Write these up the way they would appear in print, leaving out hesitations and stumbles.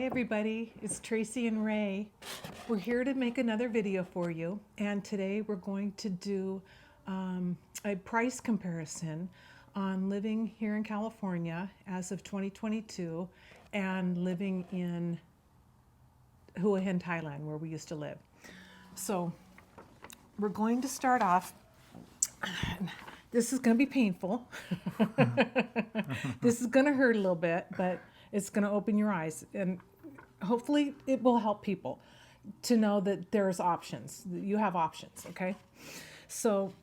Hi everybody, it's Tracy and Ray. We're here to make another video for you, and today we're going to do a price comparison on living here in California as of 2022 and living in Hua Hin, Thailand, where we used to live. So we're going to start off. This is going to be painful. This is going to hurt a little bit, but it's going to open your eyes, and hopefully it will help people to know that there's options. You have options, okay? So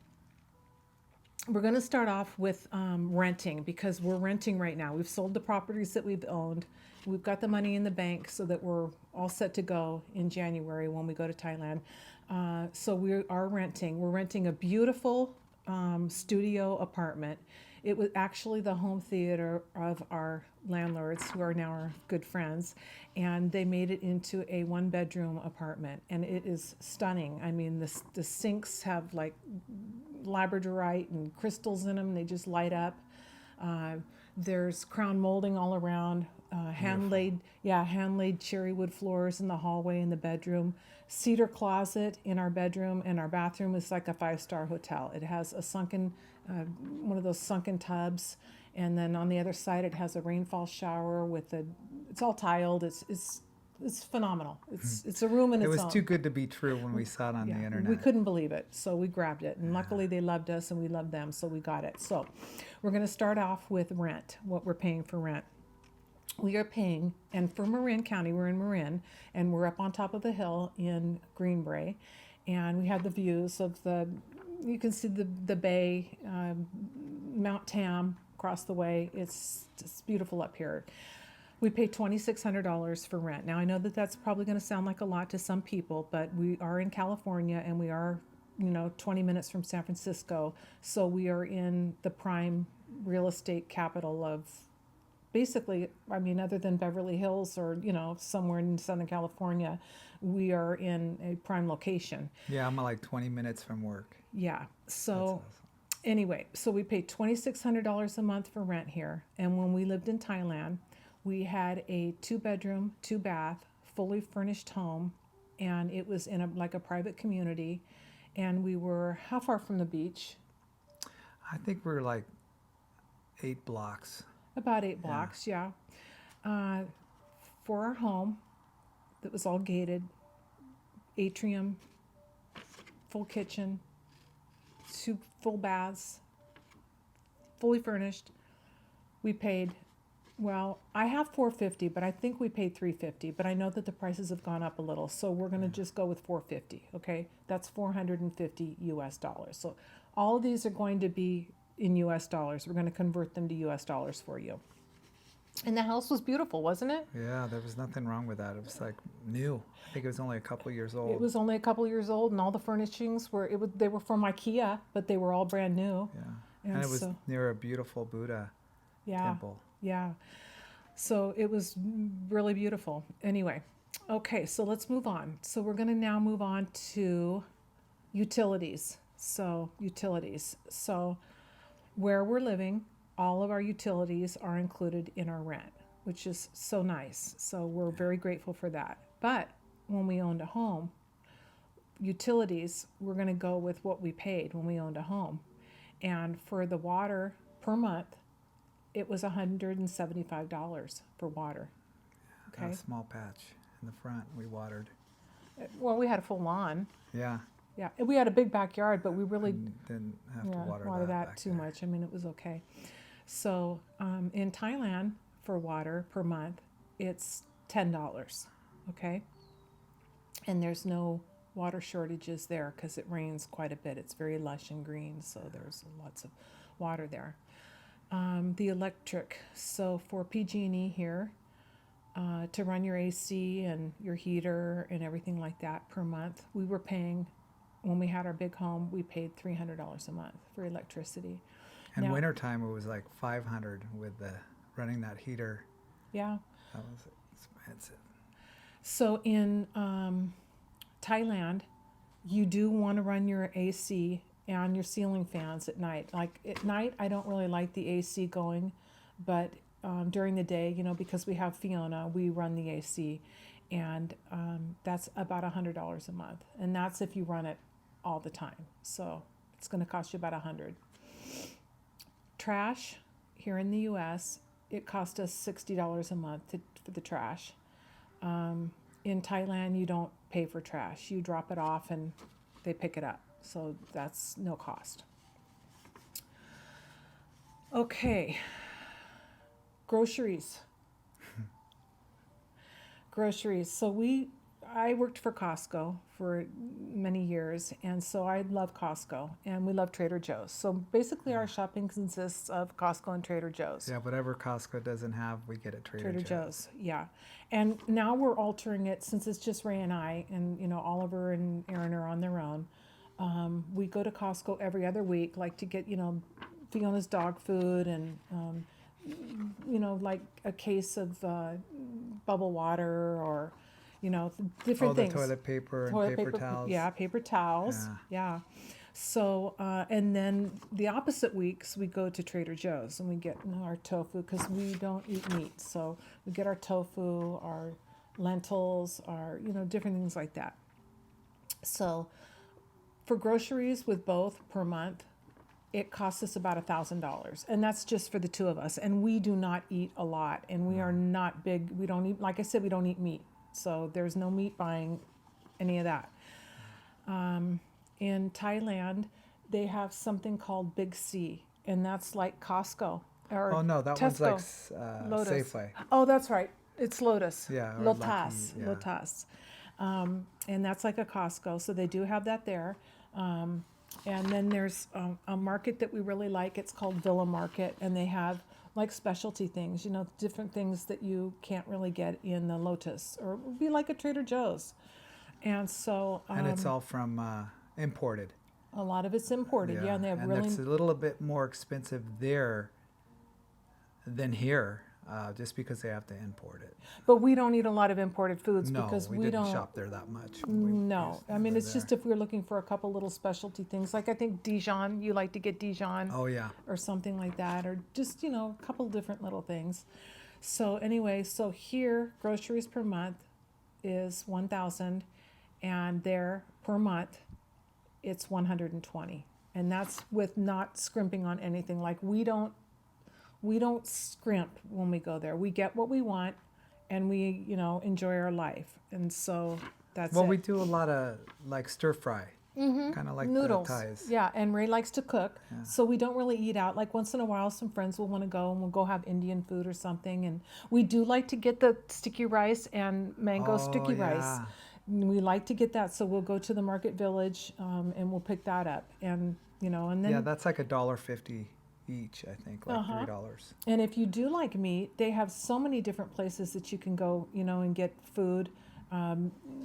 we're going to start off with renting, because we're renting right now. We've sold the properties that we've owned. We've got the money in the bank so that we're all set to go in January when we go to Thailand. So we are renting. We're renting a beautiful studio apartment. It was actually the home theater of our landlords, who are now our good friends, and they made it into a one-bedroom apartment, and it is stunning. I mean, the sinks have like labradorite and crystals in them. They just light up. There's crown molding all around. Hand-laid cherry wood floors in the hallway in the bedroom. Cedar closet in our bedroom, and our bathroom is like a 5-star hotel. It has a sunken, one of those sunken tubs, and then on the other side it has a rainfall shower with it's all tiled. It's phenomenal. It's a room in its own. It was too good to be true when we saw it on the internet. We couldn't believe it, so we grabbed it, and luckily they loved us and we loved them, so we got it. So we're going to start off with rent, what we're paying for rent. We are paying, and for Marin County, we're in Marin, and we're up on top of the hill in Greenbrae, and we have the views of you can see the bay, Mount Tam across the way. It's beautiful up here. We pay $2,600 for rent. Now, I know that that's probably going to sound like a lot to some people, but we are in California, and we are 20 minutes from San Francisco, so we are in the prime real estate capital of, basically, I mean, other than Beverly Hills or, somewhere in Southern California, we are in a prime location. Yeah, I'm like 20 minutes from work. Yeah. So anyway, so we pay $2,600 a month for rent here. And when we lived in Thailand, we had a 2-bedroom, 2-bath, fully furnished home. And it was in a private community. And we were how far from the beach? I think we're like 8 blocks. About 8 blocks, yeah. For our home, that was all gated, atrium, full kitchen, 2 full baths, fully furnished. We paid, well, I have $450, but I think we paid $350. But I know that the prices have gone up a little, so we're going to just go with $450. Okay, that's $450 US. So all of these are going to be in US dollars. We're going to convert them to US dollars for you. And the house was beautiful, wasn't it? Yeah, there was nothing wrong with that. It was like new. I think it was only a couple years old. It was only a couple years old, and all the furnishings they were from IKEA, but they were all brand new. Yeah, and it was near a beautiful Buddha temple. Yeah, so it was really beautiful. Anyway, okay, so let's move on. So we're going to now move on to utilities. So where we're living, all of our utilities are included in our rent, which is so nice. So we're very grateful for that. But when we owned a home, utilities, we're going to go with what we paid when we owned a home. And for the water per month, it was $175 for water. Okay. Got a small patch in the front we watered. Well, we had a full lawn. Yeah. Yeah, we had a big backyard, but we really didn't have to water that too much. I mean, it was okay. So in Thailand, for water per month, it's $10, okay? And there's no water shortages there because it rains quite a bit. It's very lush and green, so there's lots of water there. The electric, so for PG&E here, to run your AC and your heater and everything like that per month, we were paying, when we had our big home, we paid $300 a month for electricity. And wintertime, it was like $500 with running that heater. Yeah. That was expensive. So in Thailand, you do want to run your AC and your ceiling fans at night. Like at night, I don't really like the AC going, but during the day, because we have Fiona, we run the AC, and that's about $100 a month, and that's if you run it all the time. So it's going to cost you about $100. Trash here in the U.S., it cost us $60 a month for the trash. In Thailand, you don't pay for trash. You drop it off and they pick it up. So that's no cost. Okay. Groceries. Groceries. So I worked for Costco for many years, and so I love Costco, and we love Trader Joe's. So basically our shopping consists of Costco and Trader Joe's. Yeah, whatever Costco doesn't have, we get at Trader Joe's. Yeah. And now we're altering it, since it's just Ray and I, and Oliver and Aaron are on their own. We go to Costco every other week, like to get Fiona's dog food, and like a case of bubble water, or different things. Toilet paper and paper towels. Yeah, paper towels. Yeah. So, and then the opposite weeks, we go to Trader Joe's and we get our tofu, because we don't eat meat. So we get our tofu, our lentils, our, different things like that. So for groceries with both per month, it costs us about $1,000. And that's just for the two of us. And we do not eat a lot. And we are not big. We don't eat, like I said, we don't eat meat. So there's no meat buying any of that. In Thailand, they have something called Big C, and that's like Costco. Or no, that Tesco, one's like Lotus. Safeway. Oh, that's right. It's Lotus. Yeah. or Lotus. Lucky, yeah. Lotus. And that's like a Costco. So they do have that there. And then there's a market that we really like. It's called Villa Market, and they have like specialty things, different things that you can't really get in the Lotus, or it would be like a Trader Joe's. And so... and it's all from imported. A lot of it's imported, yeah, and they have really... it's a little bit more expensive there than here, just because they have to import it. But we don't eat a lot of imported foods, because we we didn't don't shop there that much. No, I mean, it's there. just if we're looking for a couple little specialty things, like I think Dijon, you like to get Dijon. Oh yeah. Or something like that, or just a couple different little things. So anyway, so here groceries per month is $1,000, and there per month it's $120, and that's with not scrimping on anything. Like we don't scrimp when we go there. We get what we want, and we enjoy our life, and so that's Well, it. we do a lot of like stir fry, kind of like Noodles. the Thais. Yeah, and Ray likes to cook, so we don't really eat out. Like once in a while, some friends will want to go, and we'll go have Indian food or something. And we do like to get the sticky rice and mango sticky rice. We like to get that, so we'll go to the Market Village, and we'll pick that up. And and then that's like $1.50 each, I think, like $3. And if you do like meat, they have so many different places that you can go, and get food.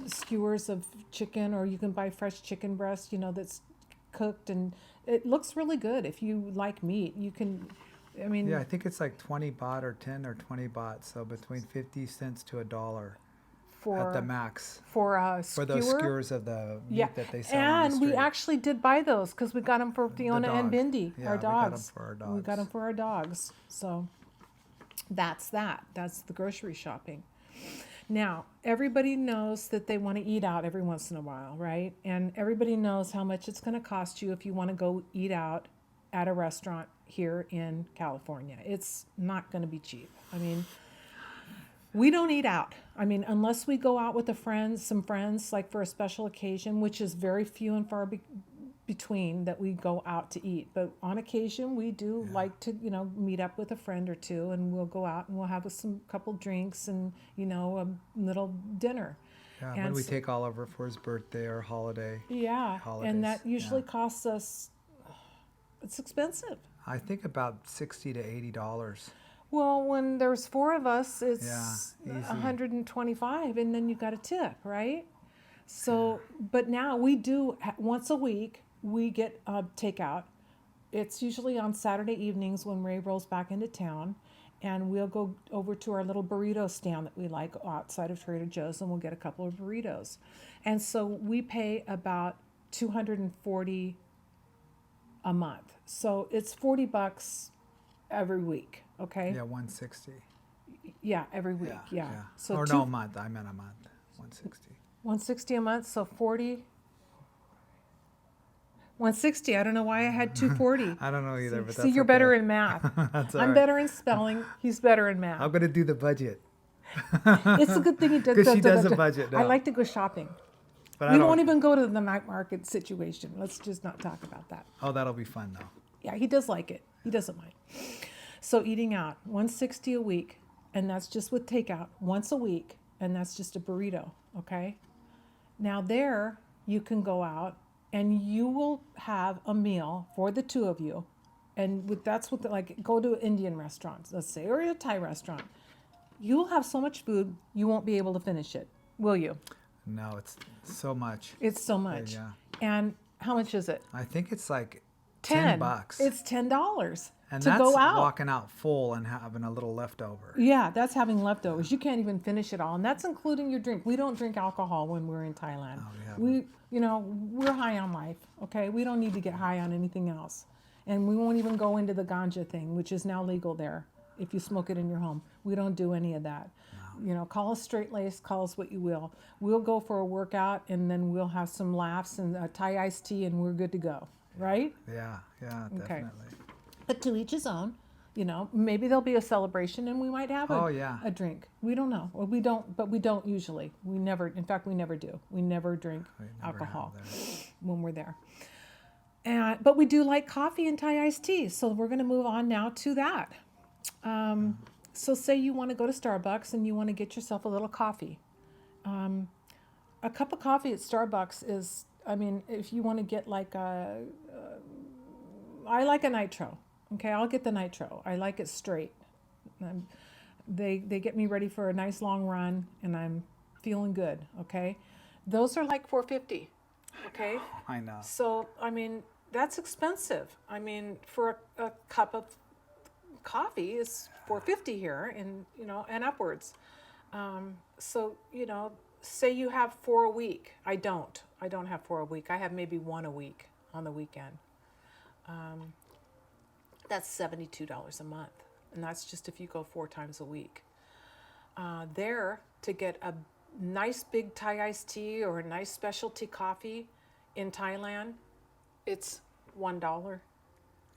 Skewers of chicken, or you can buy fresh chicken breast, that's cooked, and it looks really good. If you like meat, you can, I think it's like 20 baht or 10 or 20 baht, so between 50 cents to $1 at the max for a skewer. For those skewers of the meat that they sell on the And street. we actually did buy those, because we got them for Fiona and Bindi, our dogs. We got them for our dogs. So that's that. That's the grocery shopping. Now, everybody knows that they want to eat out every once in a while, right? And everybody knows how much it's going to cost you if you want to go eat out at a restaurant here in California. It's not going to be cheap. We don't eat out. Unless we go out with some friends, like for a special occasion, which is very few and far between that we go out to eat. But on occasion, we do like to, meet up with a friend or two, and we'll go out and we'll have some couple drinks and, a little dinner. Yeah, when we take Oliver for his birthday or holiday. Yeah, holidays, and that usually costs us, it's expensive. I think about $60 to $80. Well, when there's four of us, it's easy. $125, and then you got a tip, right? So, but now we do, once a week, we get takeout. It's usually on Saturday evenings when Ray rolls back into town, and we'll go over to our little burrito stand that we like outside of Trader Joe's, and we'll get a couple of burritos. And so we pay about $240 a month. So it's $40 every week. Okay. Yeah, 160. Yeah, every week. Yeah. So Or no, a month. I meant a month. 160. 160 a month. So 40. 160. I don't know why I had 240. I don't know either, but See, that's you're okay. better in math. That's all I'm right. better in spelling. He's better in math. I'm gonna do the budget. It's a good thing he does. Because she does a budget I now. like to go shopping. But We I don't. won't even go to the night market situation. Let's just not talk about that. Oh, that'll be fun though. Yeah, he does like it. He doesn't mind. So eating out, 160 a week, and that's just with takeout once a week, and that's just a burrito, okay? Now there you can go out and you will have a meal for the two of you. And that's what like go to an Indian restaurant, let's say, or a Thai restaurant. You'll have so much food, you won't be able to finish it, will you? No, it's so much. It's so much. Yeah. And how much is it? I think it's like 10 $10. It's $10 and to that's go out. walking out full and having a little leftover. Yeah, that's having leftovers. You can't even finish it all, and that's including your drink. We don't drink alcohol when we're in Thailand. We're high on life. Okay, we don't need to get high on anything else, and we won't even go into the ganja thing, which is now legal there. If you smoke it in your home, we don't do any of that. No. Call us straight laced, call us what you will. We'll go for a workout, and then we'll have some laughs and a Thai iced tea, and we're good to go. Right? Yeah, definitely. But to each his own. Maybe there'll be a celebration and we might have a drink. We don't know. Or we don't usually. We never, in fact, we never do. We never drink alcohol when we're there. But we do like coffee and Thai iced tea. So we're going to move on now to that. So say you want to go to Starbucks and you want to get yourself a little coffee. A cup of coffee at Starbucks is, if you want to get like I like a nitro. Okay, I'll get the nitro. I like it straight. They get me ready for a nice long run, and I'm feeling good. Okay, those are like $4.50. Okay, I know. So that's expensive. For a cup of coffee is $4.50 here, and upwards. Say you have 4 a week. I don't have 4 a week. I have maybe 1 a week on the weekend. That's $72 a month, and that's just if you go 4 times a week. There, to get a nice big Thai iced tea or a nice specialty coffee in Thailand, it's $1. Yeah,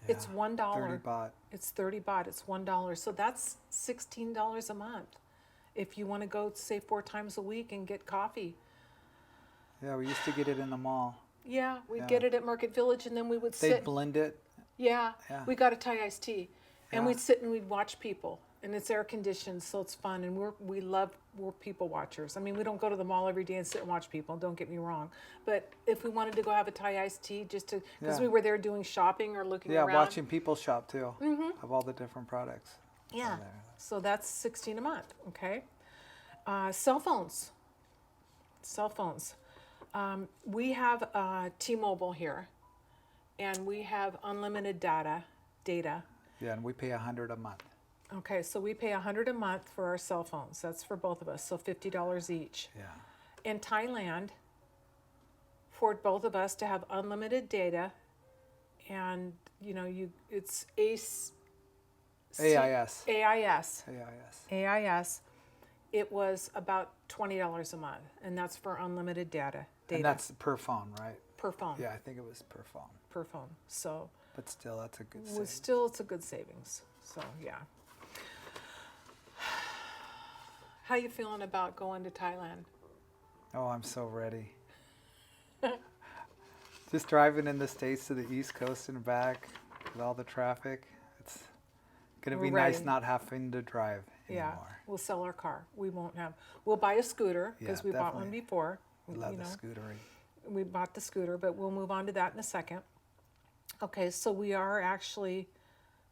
it's $1. 30 baht. It's 30 baht. It's $1. So that's $16 a month if you want to go, say, 4 times a week and get coffee. Yeah, we used to get it in the mall. Yeah, we'd get it at Market Village, and then we would They'd blend it. Yeah, we got a Thai iced tea, and we'd sit and we'd watch people, and it's air conditioned, so it's fun, and we're people watchers. We don't go to the mall every day and sit and watch people. Don't get me wrong, but if we wanted to go have a Thai iced tea, because we were there doing shopping or looking around. Yeah, watching people shop too, of all the different products. Yeah, so that's $16 a month. Okay, cell phones. We have T-Mobile here. And we have unlimited data. Yeah, and we pay $100 a month. Okay, so we pay $100 a month for our cell phones. That's for both of us, so $50 each. Yeah. In Thailand, for both of us to have unlimited data, and it's AIS. It was about $20 a month, and that's for unlimited data. And that's per phone, right? Per phone. Yeah, I think it was per phone. Per phone. So. But still, that's a good savings. Still, it's a good savings. So yeah. How you feeling about going to Thailand? Oh, I'm so ready. Just driving in the States to the East Coast and back with all the traffic. It's gonna be nice not having to drive anymore. Yeah, we'll sell our car. We'll buy a scooter because we bought one before. We love the scootering. We bought the scooter, but we'll move on to that in a second. Okay, so we are actually,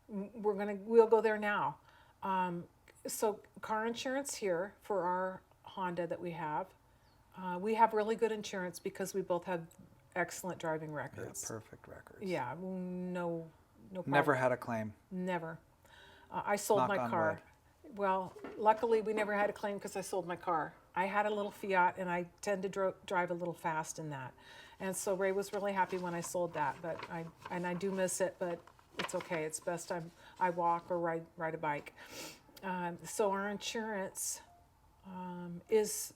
we'll go there now. So car insurance here for our Honda that we have really good insurance because we both have excellent driving records. Yeah, perfect records. Yeah, no problem. Never had a claim. Never. I sold my car. Well, luckily we never had a claim because I sold my car. I had a little Fiat, and I tend to drive a little fast in that. And so Ray was really happy when I sold that, but I do miss it, but it's okay. It's best I walk or ride a bike. So our insurance is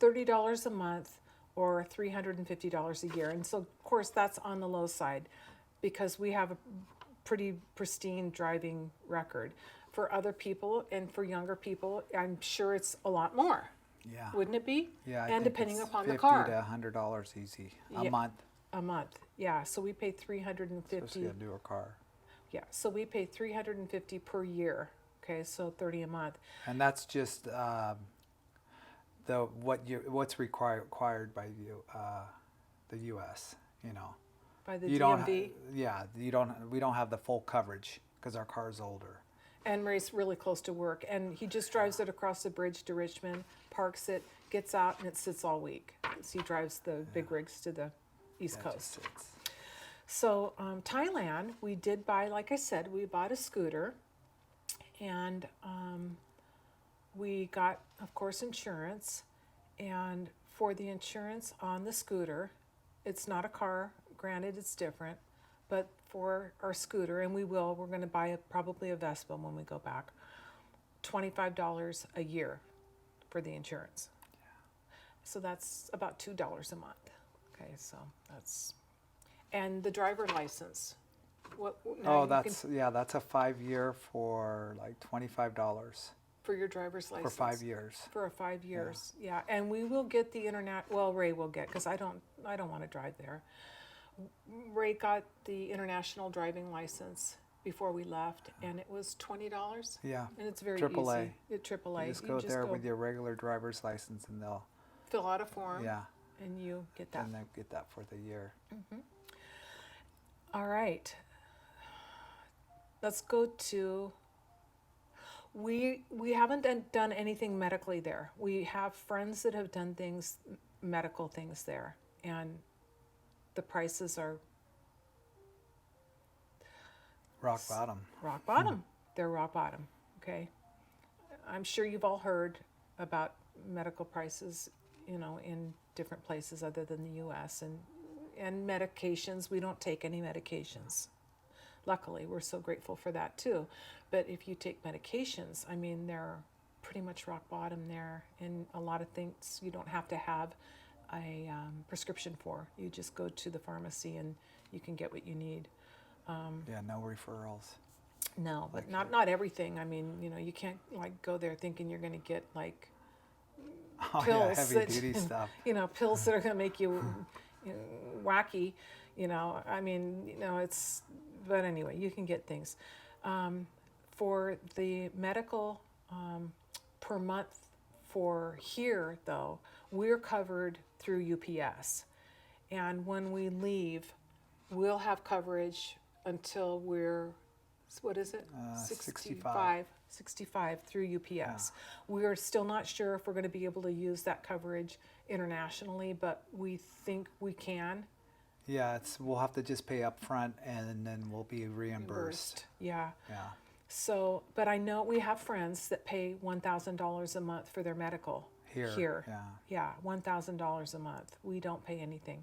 $30 a month or $350 a year. And so, of course, that's on the low side because we have a pretty pristine driving record. For other people and for younger people, I'm sure it's a lot more. Yeah. Wouldn't it be? Yeah. I And think depending it's upon the $50 car. to $100 easy a Yeah. month. A month. Yeah. So we pay $350. Especially a newer car. Yeah. So we pay $350 per year. Okay. So $30 a month. And that's just what's required by you, the U.S. You know. By the You DMV. We don't have the full coverage because our car's older. And Ray's really close to work, and he just drives it across the bridge to Richmond, parks it, gets out, and it sits all week. So he drives the big rigs to the East Coast. So Thailand, we did buy, like I said, we bought a scooter, and we got, of course, insurance. And for the insurance on the scooter, it's not a car. Granted, it's different, but for our scooter, and we're going to buy probably a Vespa when we go back, $25 a year for the insurance. Yeah. So that's about $2 a month. Okay, so that's, and the driver license. That's a 5-year for like $25 for your driver's license. For 5 years. For 5 years, yeah. And we will get the Ray will get, because I don't want to drive there. Ray got the international driving license before we left, and it was $20. Yeah. And it's very AAA. easy. AAA. You just go there with your regular driver's license, and they'll fill out a form. Yeah. And you get that. And they get that for the year. Mm-hmm. All right. Let's go to. We haven't done anything medically there. We have friends that have done medical things there, and the prices are rock bottom. Rock bottom. They're rock bottom. Okay. I'm sure you've all heard about medical prices, in different places other than the U.S. and medications. We don't take any medications. Luckily, we're so grateful for that too. But if you take medications, they're pretty much rock bottom there. And a lot of things you don't have to have a prescription for. You just go to the pharmacy and you can get what you need. No referrals. No, but not everything. You can't go there thinking you're going to get pills, heavy duty stuff. Pills that are going to make you, wacky. It's. But anyway, you can get things. For the medical per month for here, though, we're covered through UPS. And when we leave, we'll have coverage until we're, what is it? 65 through UPS. Yeah. We're still not sure if we're going to be able to use that coverage internationally, but we think we can. Yeah, we'll have to just pay up front and then we'll be reimbursed. Yeah. Yeah. So, but I know we have friends that pay $1,000 a month for their medical here. Yeah, $1,000 a month. We don't pay anything.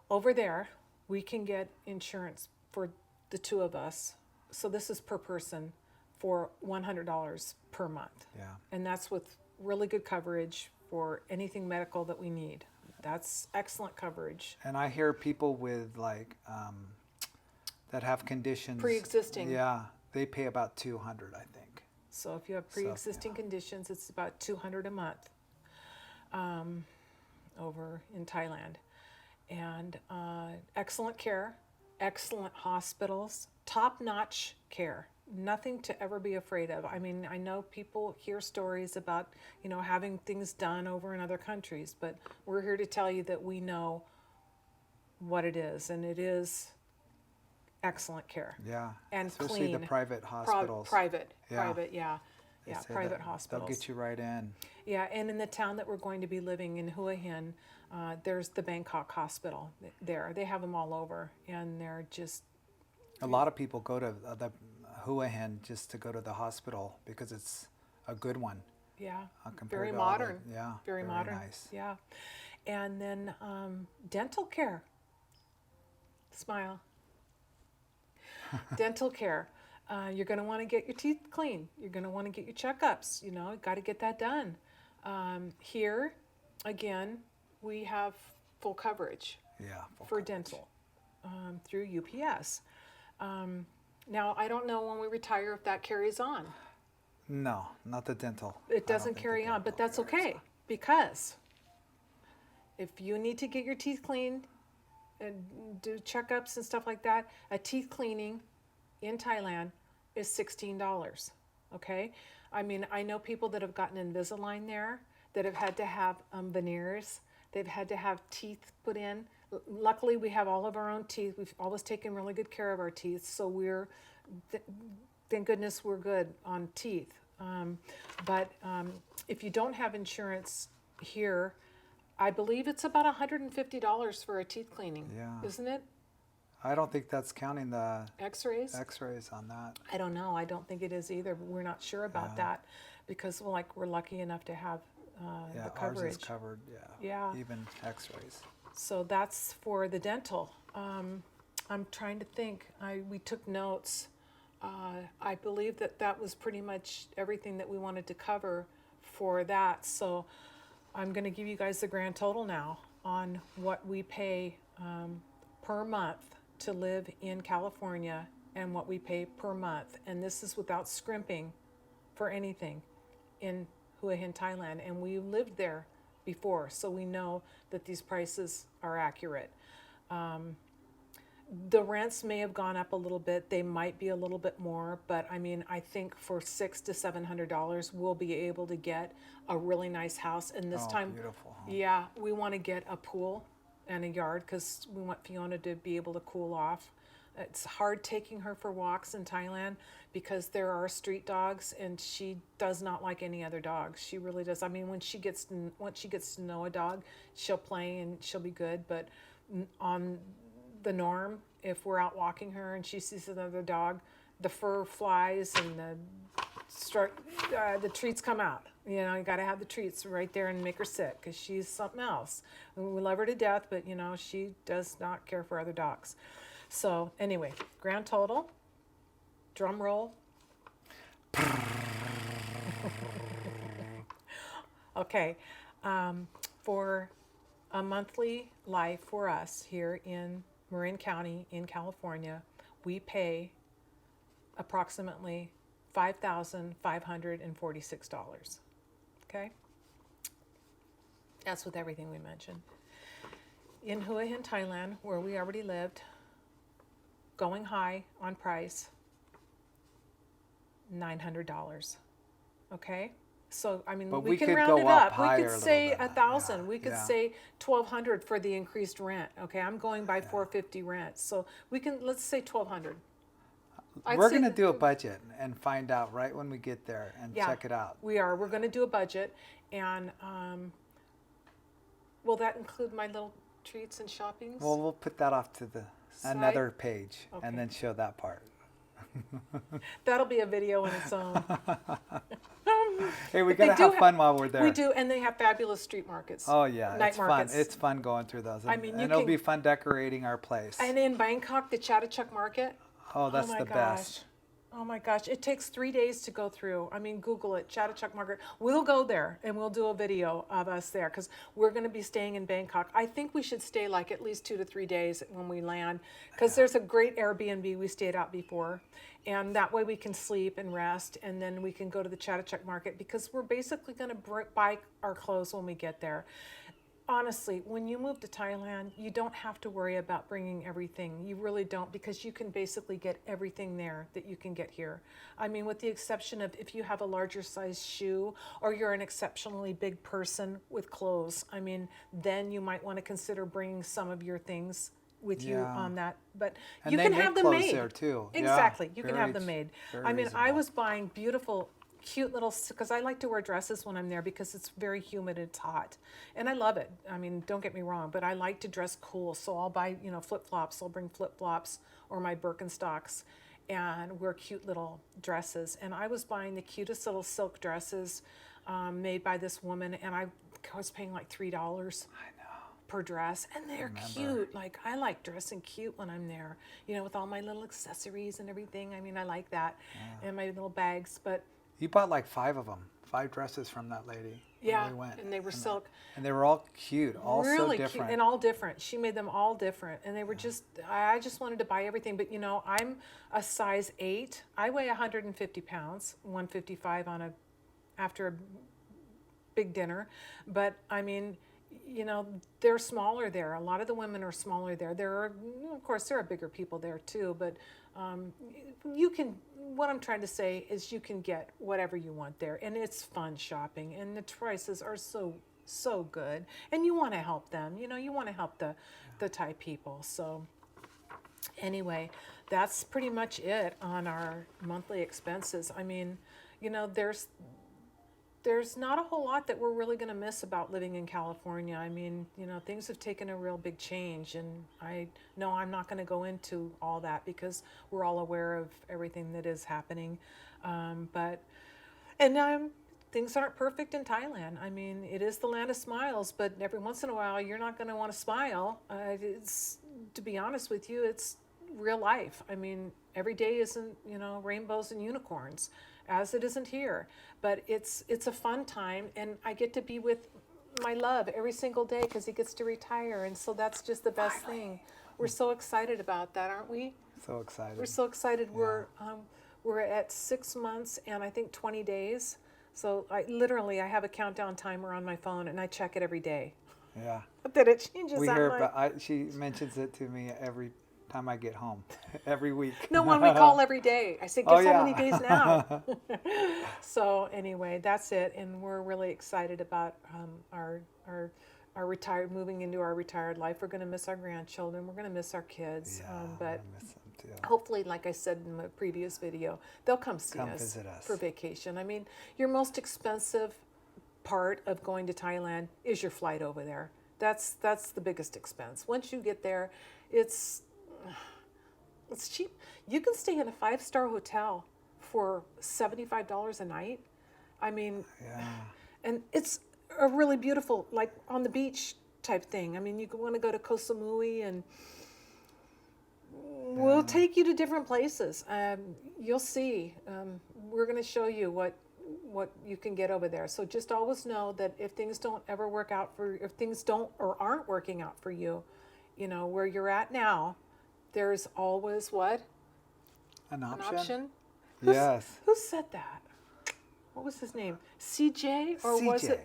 Over there, we can get insurance for the two of us. So this is per person for $100 per month. Yeah. And that's with really good coverage for anything medical that we need. That's excellent coverage. And I hear people with that have conditions. Pre-existing. Yeah, they pay about $200, I think. So if you have pre-existing conditions, it's about $200 a month over in Thailand. And excellent care, excellent hospitals, top-notch care. Nothing to ever be afraid of. I know people hear stories about, having things done over in other countries, but we're here to tell you that we know what it is, and it is excellent care. Yeah. And especially clean. The private hospitals. Private, yeah. Yeah, private They'll hospitals. get you right in. Yeah, and in the town that we're going to be living in, Hua Hin, there's the Bangkok Hospital there. They have them all over, and they're just... A lot of people go to the Hua Hin just to go to the hospital because it's a good one. Yeah, very modern. Very modern. Nice. Yeah, and then dental care. Smile. Dental care. You're going to want to get your teeth clean. You're going to want to get your checkups. You know, got to get that done. Here, again, we have full coverage full for coverage. dental through UPS. Now, I don't know when we retire if that carries on. No, not the dental. It doesn't carry on, but that's okay because if you need to get your teeth cleaned and do checkups and stuff like that, a teeth cleaning in Thailand is $16. Okay? I mean, I know people that have gotten Invisalign there that have had to have veneers. They've had to have teeth put in. Luckily, we have all of our own teeth. We've always taken really good care of our teeth, so thank goodness we're good on teeth. But if you don't have insurance here, I believe it's about $150 for a teeth cleaning. Yeah. Isn't it? I don't think that's counting the X-rays? X-rays on that. I don't know. I don't think it is either, but we're not sure about that because we're lucky enough to have the coverage. Ours is covered, Yeah. even X-rays. So that's for the dental. I'm trying to think. We took notes. I believe that was pretty much everything that we wanted to cover for that. So I'm going to give you guys the grand total now on what we pay per month to live in California and what we pay per month. And this is without scrimping for anything in Hua Hin, Thailand. And we lived there before, so we know that these prices are accurate. The rents may have gone up a little bit. They might be a little bit more, but I mean, I think for $600 to $700, we'll be able to get a really nice house. And this time, beautiful. yeah, we want to get a pool and a yard because we want Fiona to be able to cool off. It's hard taking her for walks in Thailand because there are street dogs, and she does not like any other dogs. She really does. I mean, once she gets to know a dog, she'll play and she'll be good. But on the norm, if we're out walking her and she sees another dog, the fur flies and the treats come out. You know, you got to have the treats right there and make her sit because she's something else. We love her to death, but you know, she does not care for other dogs. So anyway, grand total, drum roll. Okay, for a monthly life for us here in Marin County in California, we pay approximately $5,546. Okay? That's with everything we mentioned. In Hua Hin, Thailand, where we already lived, going high on price, $900. Okay? So, I mean, But we we can could round go it up up. We higher could a little say bit. 1,000. Yeah, We could yeah. say 1,200 for the increased rent. Okay, I'm going by 450 rent. So let's say 1,200. We're going to do a budget and find out right when we get there and check it out. We're going to do a budget. And will that include my little treats and shoppings? Well, we'll put that off to another page Okay. and then show that part. That'll be a video in its own. Hey, we But they got to do have fun while we're there. We do, and they have fabulous street markets. Oh, yeah. Night It's markets. fun. It's fun going through those. And, I mean, you it'll can- be fun decorating our place. And in Bangkok, the Chatuchak Market. Oh, that's my the gosh. best. Oh my gosh, it takes 3 days to go through. I mean, Google it, Chatuchak Market. We'll go there and we'll do a video of us there because we're going to be staying in Bangkok. I think we should stay like at least 2 to 3 days when we land because there's a great Airbnb we stayed at before. And that way we can sleep and rest, and then we can go to the Chatuchak Market because we're basically going to buy our clothes when we get there. Honestly, when you move to Thailand, you don't have to worry about bringing everything. You really don't, because you can basically get everything there that you can get here. I mean, with the exception of if you have a larger size shoe or you're an exceptionally big person with clothes, I mean, then you might want to consider bringing some of your things with you on that. But And you they can make have them clothes made. there too. Yeah, Exactly. You can very have them made. very I mean, I reasonable. was buying beautiful, cute little, because I like to wear dresses when I'm there because it's very humid, it's hot, and I love it. I mean, don't get me wrong, but I like to dress cool, so I'll buy, flip-flops. I'll bring flip-flops or my Birkenstocks and wear cute little dresses. And I was buying the cutest little silk dresses made by this woman, and I was paying like $3. I know. per dress, and they're cute. Like, I like dressing cute when I'm there, you know, with all my little accessories and everything. I mean, I like that, and my little bags. But You bought like 5 of them, 5 dresses from that lady. yeah, When we went. and they were silk. And they were all cute, all Really so different. cute and all different. She made them all different, and they were just. I just wanted to buy everything, but you know, I'm a size 8. I weigh 150 pounds, 155 after a big dinner, but I mean, you know, they're smaller there. A lot of the women are smaller there. There are, of course, there are bigger people there too, but you can. What I'm trying to say is, you can get whatever you want there, and it's fun shopping, and the prices are so good, and you want to help them. You know, you want to help the Thai people. So anyway, that's pretty much it on our monthly expenses. I mean, you know, there's not a whole lot that we're really going to miss about living in California. I mean, you know, things have taken a real big change, and I know I'm not going to go into all that because we're all aware of everything that is happening. Things aren't perfect in Thailand. I mean, it is the land of smiles, but every once in a while, you're not going to want to smile. To be honest with you, it's real life. I mean, every day isn't, you know, rainbows and unicorns, as it isn't here. But it's a fun time, and I get to be with my love every single day because he gets to retire, and so that's just the best thing. We're so excited about that, aren't we? So excited. We're so excited. Yeah. We're at 6 months and I think 20 days. So I have a countdown timer on my phone, and I check it every day. Yeah. That it changes. We hear about. She mentions it to me every time I get home, every week. No, when we call every day, I say, guess how many days now? So anyway, that's it, and we're really excited about our moving into our retired life. We're going to miss our grandchildren. We're going to miss our kids, but I miss them too. Hopefully, like I said in my previous video, they'll come visit us for vacation. I mean, your most expensive part of going to Thailand is your flight over there. That's the biggest expense. Once you get there, it's cheap. You can stay in a 5-star hotel for $75 a night. I mean, and it's a really beautiful, like on the beach type thing. I mean, you want to go to Koh Samui, and we'll take you to different places. You'll see. We're going to show you what you can get over there. So just always know that if things don't ever work out if things don't or aren't working out for you, you know, where you're at now, there's always what? An option? Yes. Who said that? What was his name? CJ? Or was it?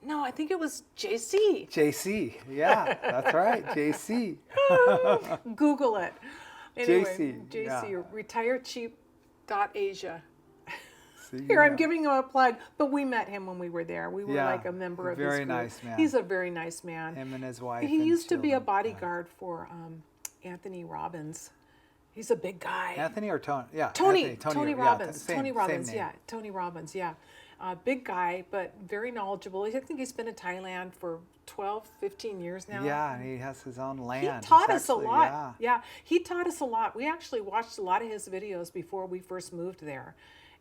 No, I think it was JC. JC. Yeah, that's right. JC. Google it. Anyway, JC. retirecheap.asia. Here, I'm giving him a plug, but we met him when we were there. We were like a member of his group. Very nice man. He's a very nice man. Him and his wife. He used to be a bodyguard for Anthony Robbins. He's a big guy. Anthony or Tony? Yeah. Tony Robbins. Same, Tony Robbins. same name. Yeah. Tony Robbins. Yeah. Big guy, but very knowledgeable. I think he's been in Thailand for 12, 15 years now. Yeah, and he has his own land. He taught us a lot. Yeah, he taught us a lot. We actually watched a lot of his videos before we first moved there.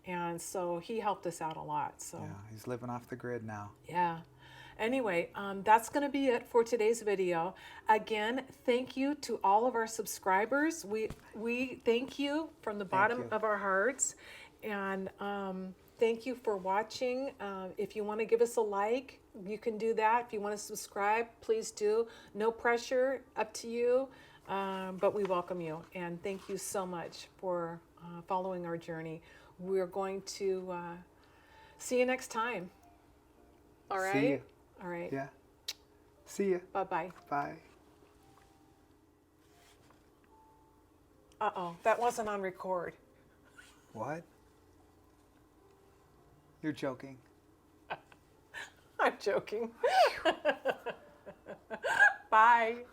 And so he helped us out a lot. So yeah, he's living off the grid now. Yeah. Anyway, that's going to be it for today's video. Again, thank you to all of our subscribers. We thank you from the bottom of our hearts. And thank you for watching. If you want to give us a like, you can do that. If you want to subscribe, please do. No pressure, up to you. But we welcome you. And thank you so much for following our journey. We're going to see you next time. All right? See you. All right. Yeah. See you. Bye-bye. Bye. Uh-oh, that wasn't on record. What? You're joking. I'm joking. Bye.